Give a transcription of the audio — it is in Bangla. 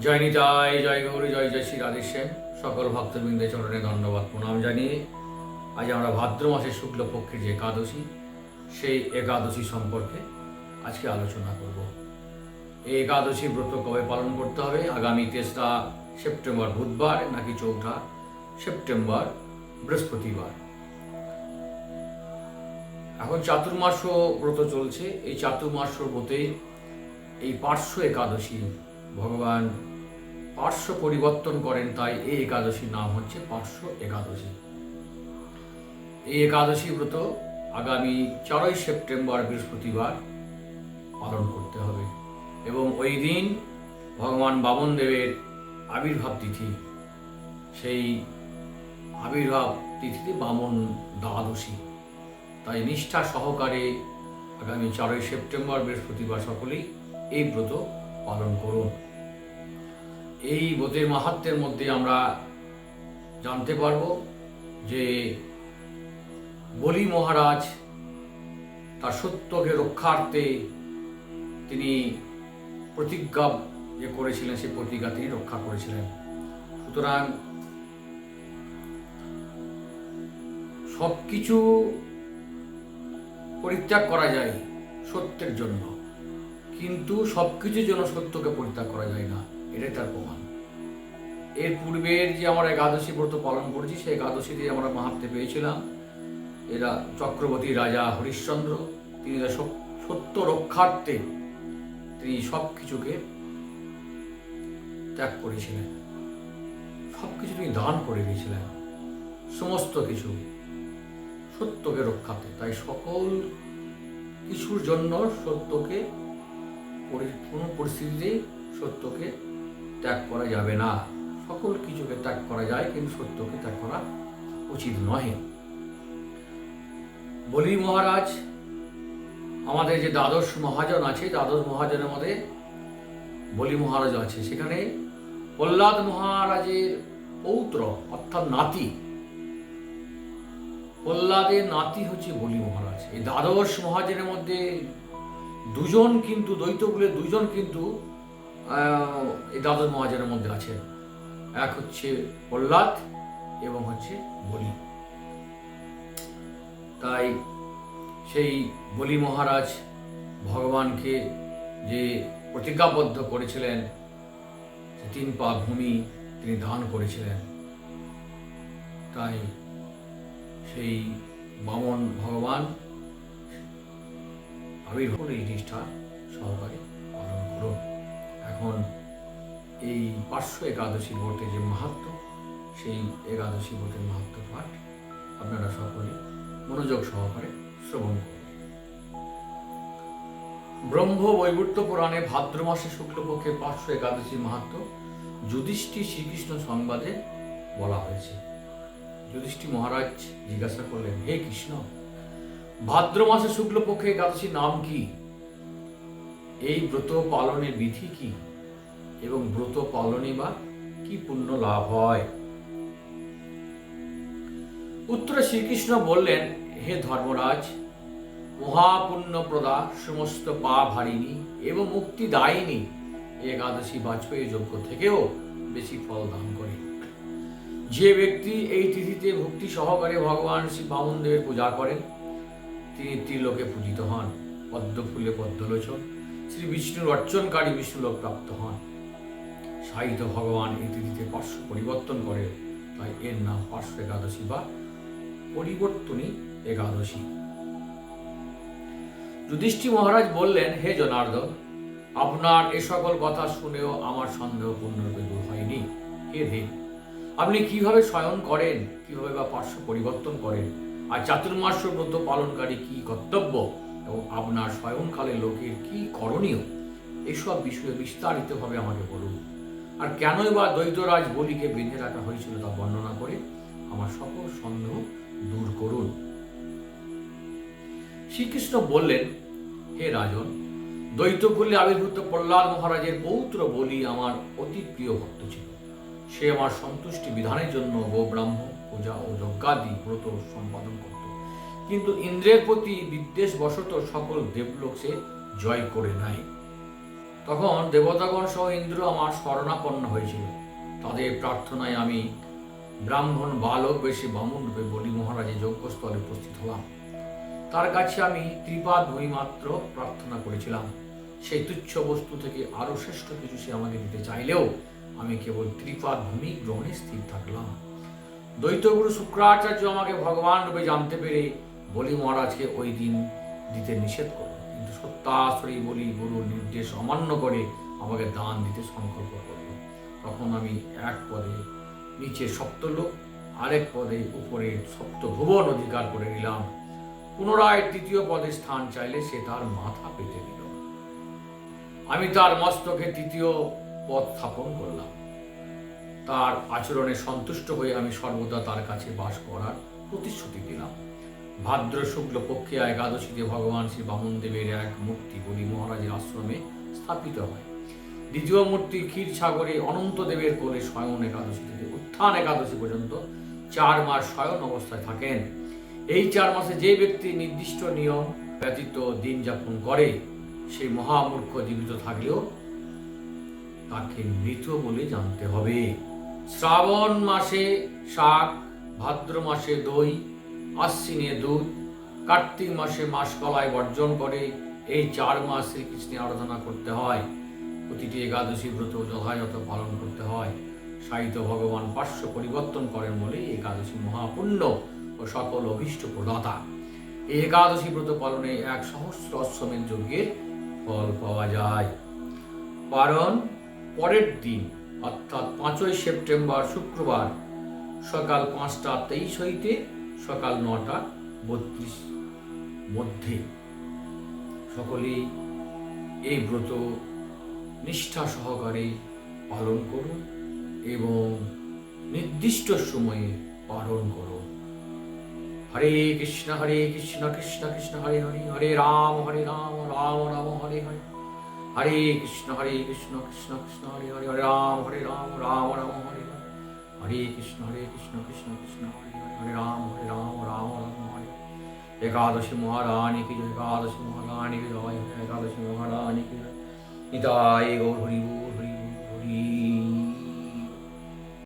জয় নিতাই, জয় গৌরী, জয় জয় শ্রী রাধেশ্যাম। সকল ভক্তবৃন্দের চরণে ধন্যবাদ প্রণাম জানিয়ে আজ আমরা ভাদ্র মাসের শুক্লপক্ষের যে একাদশী, সেই একাদশী সম্পর্কে আজকে আলোচনা করব। এই একাদশী ব্রত কবে পালন করতে হবে? আগামী 3রা সেপ্টেম্বর বুধবার নাকি 4ঠা সেপ্টেম্বর বৃহস্পতিবার? এখন চাতুর্মাস ব্রত চলছে। এই চাতুর্মাস ব্রতে এই পার্শ্ব একাদশী, ভগবান পার্শ্ব পরিবর্তন করেন, তাই এই একাদশীর নাম হচ্ছে পার্শ্ব একাদশী। এই একাদশী ব্রত আগামী 4ই সেপ্টেম্বর বৃহস্পতিবার পালন করতে হবে এবং ওই দিন ভগবান বামনদেবের আবির্ভাব তিথি। সেই আবির্ভাব তিথিতে বামন দ্বাদশী। তাই নিষ্ঠা সহকারে আগামী 4ই সেপ্টেম্বর বৃহস্পতিবার সকলেই এই ব্রত পালন করুন। এই ব্রতের মাহাত্ম্যের মধ্যে আমরা জানতে পারব যে বলি মহারাজ তার সত্যকে রক্ষার্থে তিনি প্রতিজ্ঞা যে করেছিলেন, সেই প্রতিজ্ঞা তিনি রক্ষা করেছিলেন। সুতরাং সবকিছু পরিত্যাগ করা যায় সত্যের জন্য, কিন্তু সবকিছুর জন্য সত্যকে পরিত্যাগ করা যায় না, এটাই তার প্রমাণ। এর পূর্বের যে আমরা একাদশী ব্রত পালন করেছি, সেই একাদশীতে আমরা মাহাত্ম্য পেয়েছিলাম। এরা চক্রবর্তী রাজা হরিশ্চন্দ্র, তিনি সত্য রক্ষার্থে তিনি সব কিছুকে ত্যাগ করেছিলেন, সব কিছু তিনি দান করে দিয়েছিলেন, সমস্ত কিছু সত্যকে রক্ষাতে। তাই সকল কিছুর জন্য সত্যকে কোনো পরিস্থিতিতে সত্যকে ত্যাগ করা যাবে না। সকল কিছুকে ত্যাগ করা যায়, কিন্তু সত্যকে ত্যাগ করা উচিত নহে। বলি মহারাজ, আমাদের যে দ্বাদশ মহাজন আছে, দ্বাদশ মহাজনের মধ্যে বলি মহারাজ আছে। সেখানে প্রহ্লাদ মহারাজের পৌত্র অর্থাৎ নাতি, প্রহ্লাদের নাতি হচ্ছে বলি মহারাজ। এই দ্বাদশ মহাজনের মধ্যে দুজন কিন্তু দ্বৈতকুলের দুজন কিন্তু এই দ্বাদশ মহাজনের মধ্যে আছেন। এক হচ্ছে প্রহ্লাদ এবং হচ্ছে বলি। তাই সেই বলি মহারাজ ভগবানকে যে প্রতিজ্ঞাবদ্ধ করেছিলেন, 3 পা ভূমি তিনি দান করেছিলেন। তাই সেই বামন ভগবান আবির্ভাব এই নিষ্ঠা সহকারে পালন করুন। এখন এই পার্শ্ব একাদশী ব্রতের যে মাহাত্ম্য, সেই একাদশী ব্রতের মাহাত্ম্য পাঠ আপনারা সকলে মনোযোগ সহকারে শ্রবণ করুন। ব্রহ্ম বৈবর্ত পুরাণে ভাদ্র মাসে শুক্লপক্ষের পার্শ্ব একাদশী মাহাত্ম্য যুধিষ্ঠির শ্রীকৃষ্ণ সংবাদে বলা হয়েছে। যুধিষ্ঠির মহারাজ জিজ্ঞাসা করলেন, হে কৃষ্ণ, ভাদ্র মাসে শুক্লপক্ষে একাদশীর নাম কি? এই ব্রত পালনের বিধি কি? এবং ব্রত পালনে বা কি পুণ্য লাভ হয়? উত্তরে শ্রীকৃষ্ণ বললেন, হে ধর্মরাজ, মহাপুণ্যপ্রদা, সমস্ত পাপ হারিণী এবং মুক্তিদায়িনী একাদশী বাজপেয়ী যজ্ঞ থেকেও বেশি ফল দান করে। যে ব্যক্তি এই তিথিতে ভক্তি সহকারে ভগবান শ্রী বামনদেবের পূজা করেন, তিনি ত্রিলোকে পূজিত হন। পদ্ম ফুলে পদ্মলোচন শ্রী বিষ্ণুর অর্চনকারী বিষ্ণুলোক প্রাপ্ত হন। সাহিত্য ভগবান এই তিথিতে পার্শ্ব পরিবর্তন করে, তাই এর নাম পার্শ্ব একাদশী বা পরিবর্তনী একাদশী। যুধিষ্ঠির মহারাজ বললেন, হে জনার্দন, আপনার এ সকল কথা শুনেও আমার সন্দেহ পূর্ণরূপে দূর হয়নি। হে দেব, আপনি কিভাবে শয়ন করেন, কিভাবে বা পার্শ্ব পরিবর্তন করেন, আর চাতুর্মাস ব্রত পালনকারী কি কর্তব্য, এবং আপনার শয়নকালে লোকের কি করণীয়, এসব বিষয়ে বিস্তারিতভাবে আমাকে বলুন। আর কেনই বা দৈত্যরাজ বলিকে বেঁধে রাখা হয়েছিল তা বর্ণনা করে আমার সকল সন্দেহ দূর করুন। শ্রীকৃষ্ণ বললেন, হে রাজন, দৈত্যকুলে আবির্ভূত প্রহ্লাদ মহারাজের পৌত্র বলি আমার অতি প্রিয় ভক্ত ছিল। সে আমার সন্তুষ্টি বিধানের জন্য গোব্রাহ্ম পূজা ও যজ্ঞাদি ব্রত সম্পাদন করত, কিন্তু ইন্দ্রের প্রতি বিদ্বেষ বশত সকল দেবলোক সে জয় করে নাই। তখন দেবতাগণ সহ ইন্দ্র আমার শরণাপন্ন হয়েছিল। তাদের প্রার্থনায় আমি ব্রাহ্মণ বালক বেশি বামুন রূপে বলি মহারাজের যজ্ঞস্থলে উপস্থিত হলাম। তার কাছে আমি ত্রিপাদ ভূমি মাত্র প্রার্থনা করেছিলাম। সেই তুচ্ছ বস্তু থেকে আরো শ্রেষ্ঠ কিছু সে আমাকে দিতে চাইলেও আমি কেবল ত্রিপাদ ভূমি গ্রহণে স্থির থাকলাম। দ্বৈতগুরু শুক্রাচার্য আমাকে ভগবান রূপে জানতে পেরে বলি মহারাজকে ওই দিন দিতে নিষেধ করল, কিন্তু সত্যাশ্রয়ী বলি গুরুর নির্দেশ অমান্য করে আমাকে দান দিতে সংকল্প করল। তখন আমি এক পদে নিচে সপ্তলোক, আরেক পদে উপরে সপ্তভুবন অধিকার করে নিলাম। পুনরায় তৃতীয় পদে স্থান চাইলে সে তার মাথা পেতে নিল। আমি তার মস্তকে তৃতীয় পদ স্থাপন করলাম। তার আচরণে সন্তুষ্ট হয়ে আমি সর্বদা তার কাছে বাস করার প্রতিশ্রুতি দিলাম। ভাদ্র শুক্ল পক্ষে একাদশীতে ভগবান শ্রী বামনদেবের এক মূর্তি বলি মহারাজের আশ্রমে স্থাপিত হয়। দ্বিতীয় মূর্তি ক্ষীরসাগরে অনন্তদেবের কোলে শয়ন একাদশী থেকে উত্থান একাদশী পর্যন্ত 4 মাস শয়ন অবস্থায় থাকেন। এই 4 মাসে যে ব্যক্তি নির্দিষ্ট নিয়ম ব্যতীত দিন যাপন করে সেই মহামূর্খ জীবিত থাকলেও তাকে মৃত বলে জানতে হবে। শ্রাবণ মাসে শাক, ভাদ্র মাসে দই, আশ্বিনে দুধ, কার্তিক মাসে মাসকলাই বর্জন করে এই 4 মাস শ্রীকৃষ্ণের আরাধনা করতে হয়। প্রতিটি একাদশী ব্রত যথাযথ পালন করতে হয়। সাহিত্য ভগবান পার্শ্ব পরিবর্তন করেন বলে একাদশী মহাপুণ্য ও সকল অভীষ্ট প্রদাতা। এই একাদশী ব্রত পালনে 1 সহস্র অশ্বমেধ যজ্ঞের ফল পাওয়া যায়। পালন পরের দিন অর্থাৎ 5ই সেপ্টেম্বর শুক্রবার সকাল 5:23 হইতে সকাল 9:32 মধ্যে সকলেই এই ব্রত নিষ্ঠা সহকারে পালন করুন এবং নির্দিষ্ট সময়ে পালন করুন। হরে কৃষ্ণ কৃষ্ণ কৃষ্ণ হরে হরে, হরে রাম রাম রাম হরে হরে, হরে কৃষ্ণ কৃষ্ণ কৃষ্ণ হরে হরে, হরে রাম রাম রাম হরে হরে, হরে কৃষ্ণ কৃষ্ণ কৃষ্ণ হরে হরে, হরে রাম রাম রাম হরে। একাদশী মহারানী কি জয়, একাদশী মহারানী কি জয়, একাদশী মহারানী কি জয়। নিতাই গৌর হরি হরি হরি।